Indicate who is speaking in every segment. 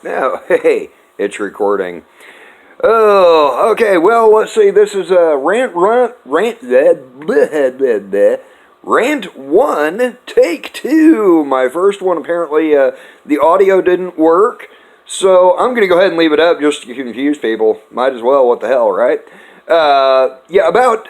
Speaker 1: Now, hey, it's recording. Oh, okay. Well, let's see. This is a rant one, take two. My first one, apparently, the audio didn't work, so I'm gonna go ahead and leave it up just to confuse people. Might as well. What the hell, right? Yeah, about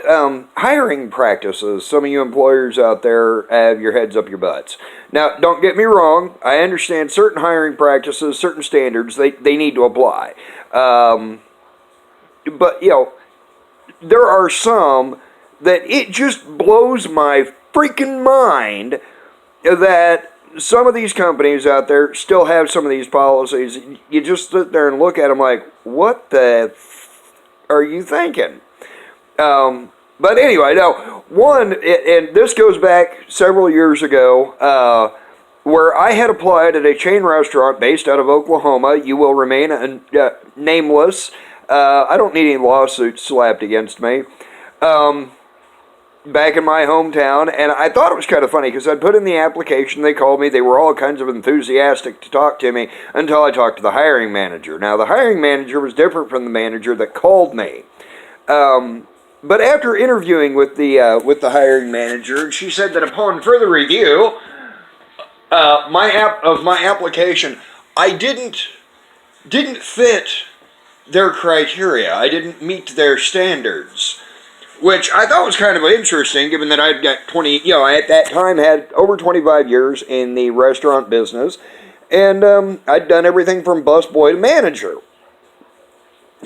Speaker 1: hiring practices. Some of you employers out there have your heads up your butts. Now, don't get me wrong. I understand certain hiring practices, certain standards, they need to apply. But, there are some that it just blows my freaking mind that some of these companies out there still have some of these policies. You just sit there and look at them like, what the are you thinking? But anyway, now, and this goes back several years ago, where I had applied at a chain restaurant based out of Oklahoma. You will remain nameless. I don't need any lawsuits slapped against me. Back in my hometown, and I thought it was kind of funny because I'd put in the application, they called me, they were all kinds of enthusiastic to talk to me until I talked to the hiring manager. Now, the hiring manager was different from the manager that called me. But after interviewing with the hiring manager, she said that upon further review my application, I didn't fit their criteria. I didn't meet their standards, which I thought was kind of interesting, given that I'd got I at that time had over 25 years in the restaurant business, and I'd done everything from busboy to manager.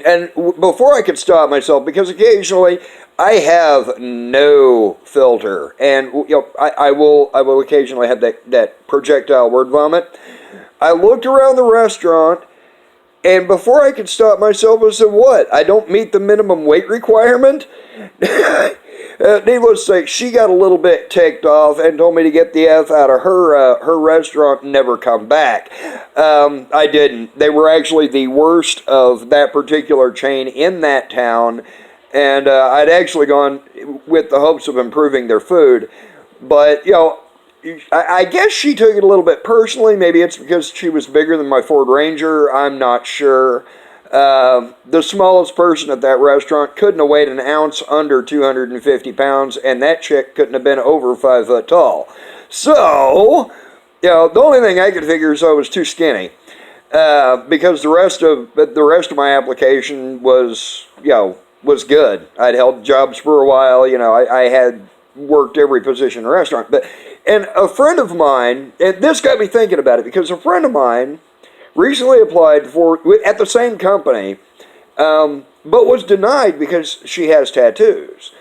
Speaker 1: And before I could stop myself, because occasionally I have no filter, and I will occasionally have that projectile word vomit. I looked around the restaurant, and before I could stop myself, I said, "What? I don't meet the minimum weight requirement?" Needless to say, she got a little bit ticked off and told me to get the F out of her restaurant and never come back. I didn't. They were actually the worst of that particular chain in that town, and I'd actually gone with the hopes of improving their food. But, I guess she took it a little bit personally. Maybe it's because she was bigger than my Ford Ranger. I'm not sure. The smallest person at that restaurant couldn't have weighed an ounce under 250 pounds, and that chick couldn't have been over 5 foot tall. So, the only thing I could figure is I was too skinny, because the rest of my application was good. I'd held jobs for a while. I had worked every position in a restaurant, and a friend of mine, and this got me thinking about it, because a friend of mine recently applied at the same company, but was denied because she has tattoos.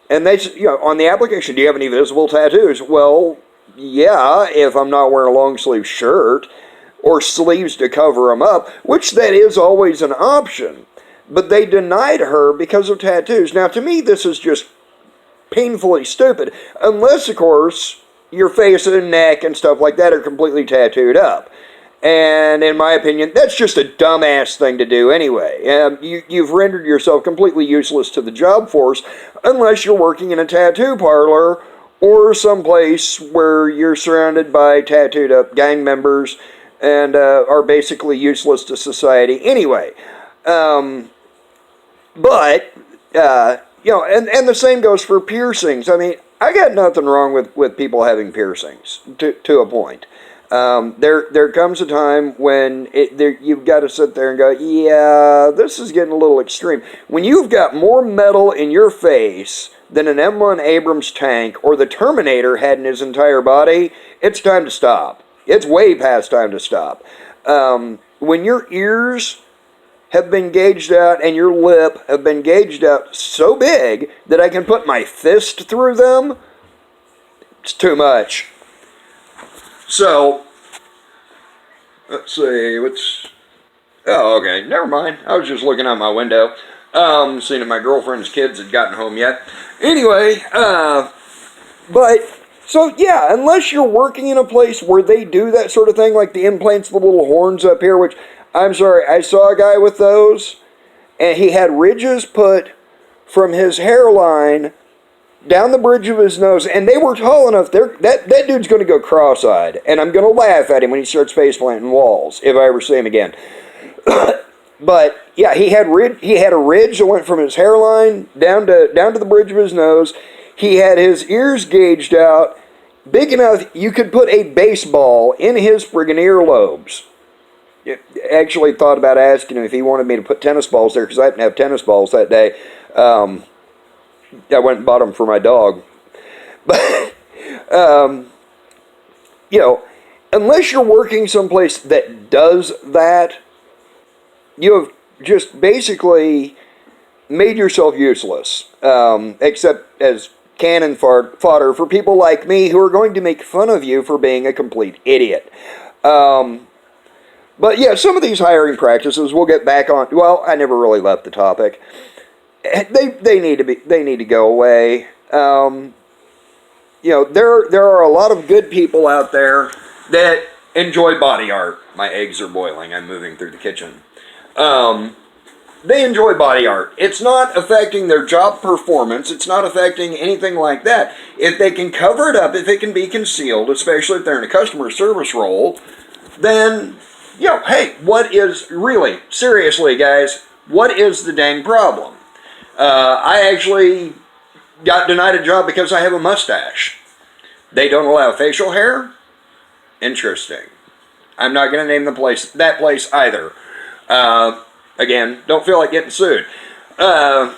Speaker 1: And they, on the application, do you have any visible tattoos? Well, yeah, if I'm not wearing a long sleeve shirt or sleeves to cover them up, which that is always an option. But they denied her because of tattoos. Now, to me, this is just painfully stupid, unless, of course, your face and neck and stuff like that are completely tattooed up. And in my opinion, that's just a dumbass thing to do anyway. You've rendered yourself completely useless to the job force unless you're working in a tattoo parlor or someplace where you're surrounded by tattooed up gang members and are basically useless to society anyway. And the same goes for piercings. I mean, I got nothing wrong with people having piercings to a point. There comes a time when you've got to sit there and go, yeah, this is getting a little extreme. When you've got more metal in your face than an M1 Abrams tank or the Terminator had in his entire body, it's time to stop. It's way past time to stop. When your ears have been gauged out and your lip have been gauged out so big that I can put my fist through them, it's too much. So, let's see, oh, okay, never mind. I was just looking out my window, seeing if my girlfriend's kids had gotten home yet. Anyway, unless you're working in a place where they do that sort of thing, like the implants, the little horns up here, which, I'm sorry, I saw a guy with those, and he had ridges put from his hairline down the bridge of his nose, and they were tall enough. That dude's going to go cross-eyed, and I'm going to laugh at him when he starts face planting walls if I ever see him again. But yeah, he had a ridge that went from his hairline down to the bridge of his nose. He had his ears gauged out, big enough you could put a baseball in his friggin' earlobes. Actually thought about asking him if he wanted me to put tennis balls there, because I didn't have tennis balls that day. I went and bought them for my dog. But, unless you're working someplace that does that, you have just basically made yourself useless, except as cannon fodder for people like me who are going to make fun of you for being a complete idiot. But yeah, some of these hiring practices we'll get back on. Well, I never really left the topic. They need to go away. There are a lot of good people out there that enjoy body art. My eggs are boiling. I'm moving through the kitchen. They enjoy body art. It's not affecting their job performance. It's not affecting anything like that. If they can cover it up, if it can be concealed, especially if they're in a customer service role, then, hey, seriously, guys, what is the dang problem? I actually got denied a job because I have a mustache. They don't allow facial hair? Interesting. I'm not going to name that place either. Again, don't feel like getting sued. But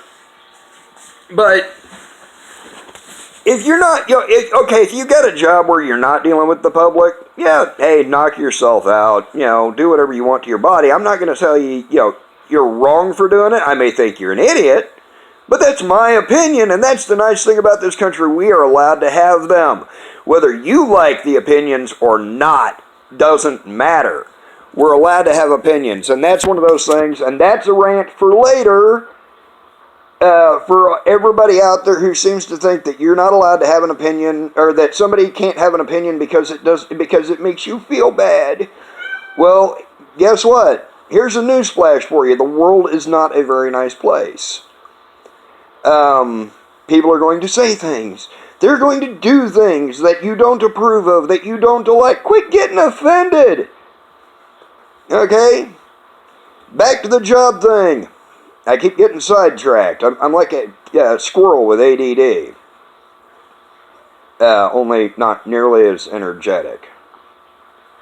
Speaker 1: if you're not, if you got a job where you're not dealing with the public, hey, knock yourself out. Do whatever you want to your body. I'm not going to tell you, you're wrong for doing it. I may think you're an idiot, but that's my opinion, and that's the nice thing about this country. We are allowed to have them. Whether you like the opinions or not doesn't matter. We're allowed to have opinions, and that's one of those things, and that's a rant for later. For everybody out there who seems to think that you're not allowed to have an opinion, or that somebody can't have an opinion because it makes you feel bad. Well, guess what? Here's a newsflash for you. The world is not a very nice place. People are going to say things. They're going to do things that you don't approve of, that you don't like. Quit getting offended. Okay? Back to the job thing. I keep getting sidetracked. I'm like a squirrel with ADD. Only not nearly as energetic.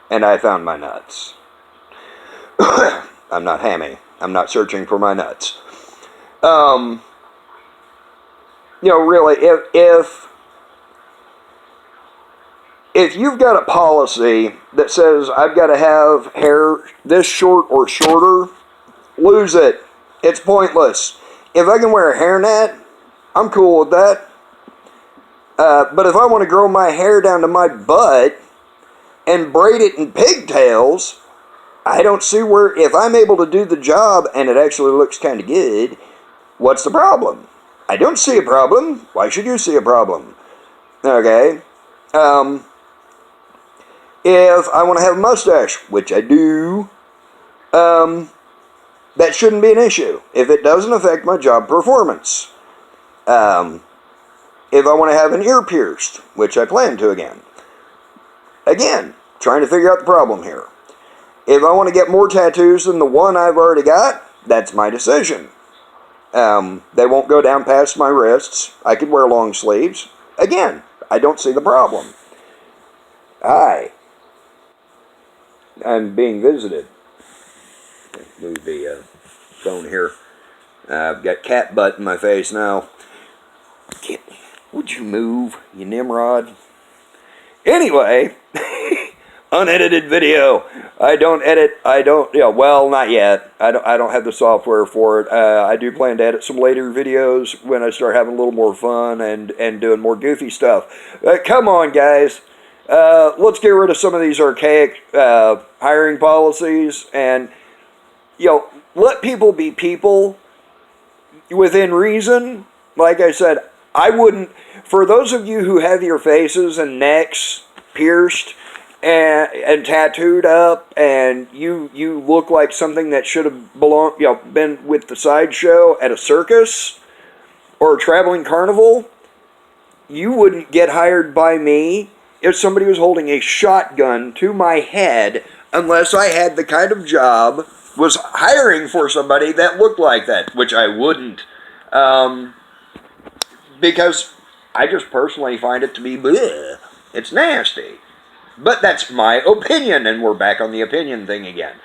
Speaker 1: And I found my nuts. I'm not hammy. I'm not searching for my nuts. Really, if you've got a policy that says I've got to have hair this short or shorter, lose it. It's pointless. If I can wear a hairnet, I'm cool with that. But if I want to grow my hair down to my butt and braid it in pigtails, I don't see where, if I'm able to do the job and it actually looks kind of good, what's the problem? I don't see a problem. Why should you see a problem? Okay. If I want to have a mustache, which I do, that shouldn't be an issue if it doesn't affect my job performance. If I want to have an ear pierced, which I plan to again, trying to figure out the problem here. If I want to get more tattoos than the one I've already got, that's my decision. They won't go down past my wrists. I could wear long sleeves. Again, I don't see the problem. Hi. I'm being visited. Move the phone here. I've got cat butt in my face now. Would you move, you Nimrod? Anyway, unedited video. I don't edit. Well, not yet. I don't have the software for it. I do plan to edit some later videos when I start having a little more fun and doing more goofy stuff. Come on, guys. Let's get rid of some of these archaic hiring policies and, let people be people within reason. Like I said, I wouldn't, for those of you who have your faces and necks pierced and tattooed up, and you look like something that should have been with the sideshow at a circus or a traveling carnival, you wouldn't get hired by me if somebody was holding a shotgun to my head unless I had the kind of job, was hiring for somebody that looked like that, which I wouldn't. Because I just personally find it to be bleh. It's nasty. But that's my opinion, and we're back on the opinion thing again.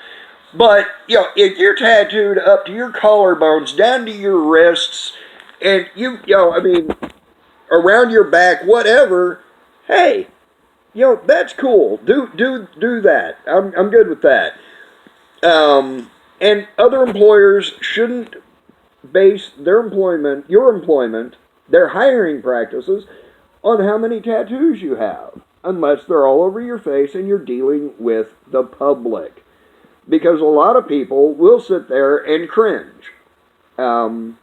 Speaker 1: But, if you're tattooed up to your collarbones, down to your wrists, and around your back, whatever, hey, that's cool. Do that. I'm good with that. And other employers shouldn't base your employment, their hiring practices, on how many tattoos you have, unless they're all over your face and you're dealing with the public. Because a lot of people will sit there and cringe. And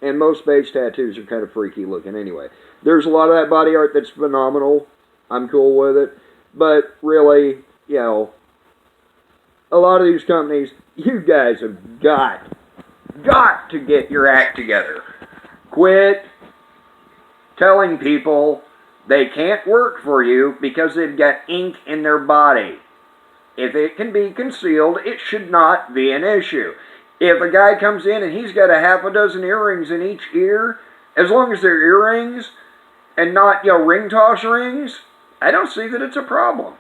Speaker 1: most face tattoos are kind of freaky looking anyway. There's a lot of that body art that's phenomenal. I'm cool with it. But really, a lot of these companies, you guys have got to get your act together. Quit telling people they can't work for you because they've got ink in their body. If it can be concealed, it should not be an issue. If a guy comes in and he's got a half a dozen earrings in each ear, as long as they're earrings and not, ring toss rings, I don't see that it's a problem.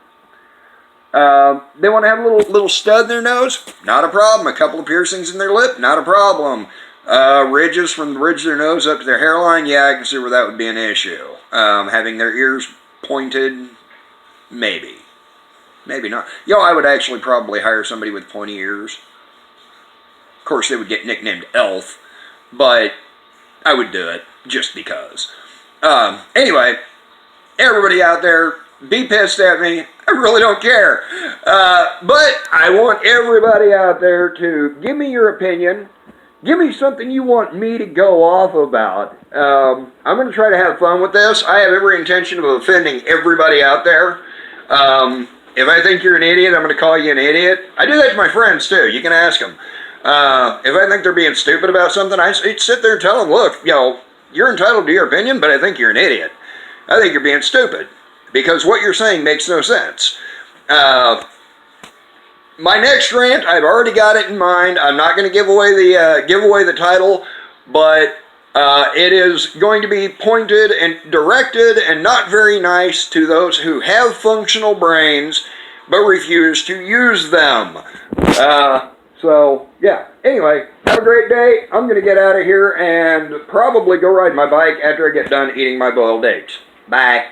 Speaker 1: They want to have a little stud in their nose? Not a problem. A couple of piercings in their lip? Not a problem. Ridges from the ridge of their nose up to their hairline? Yeah, I can see where that would be an issue. Having their ears pointed? Maybe. Maybe not. I would actually probably hire somebody with pointy ears. Of course, they would get nicknamed Elf, but I would do it just because. Anyway, everybody out there, be pissed at me. I really don't care. But I want everybody out there to give me your opinion. Give me something you want me to go off about. I'm going to try to have fun with this. I have every intention of offending everybody out there. If I think you're an idiot, I'm going to call you an idiot. I do that to my friends, too. You can ask them. If I think they're being stupid about something, I sit there and tell them, look, you're entitled to your opinion, but I think you're an idiot. I think you're being stupid. Because what you're saying makes no sense. My next rant, I've already got it in mind. I'm not going to give away the title, but it is going to be pointed and directed and not very nice to those who have functional brains but refuse to use them. So, yeah. Anyway, have a great day. I'm going to get out of here and probably go ride my bike after I get done eating my boiled eggs. Bye.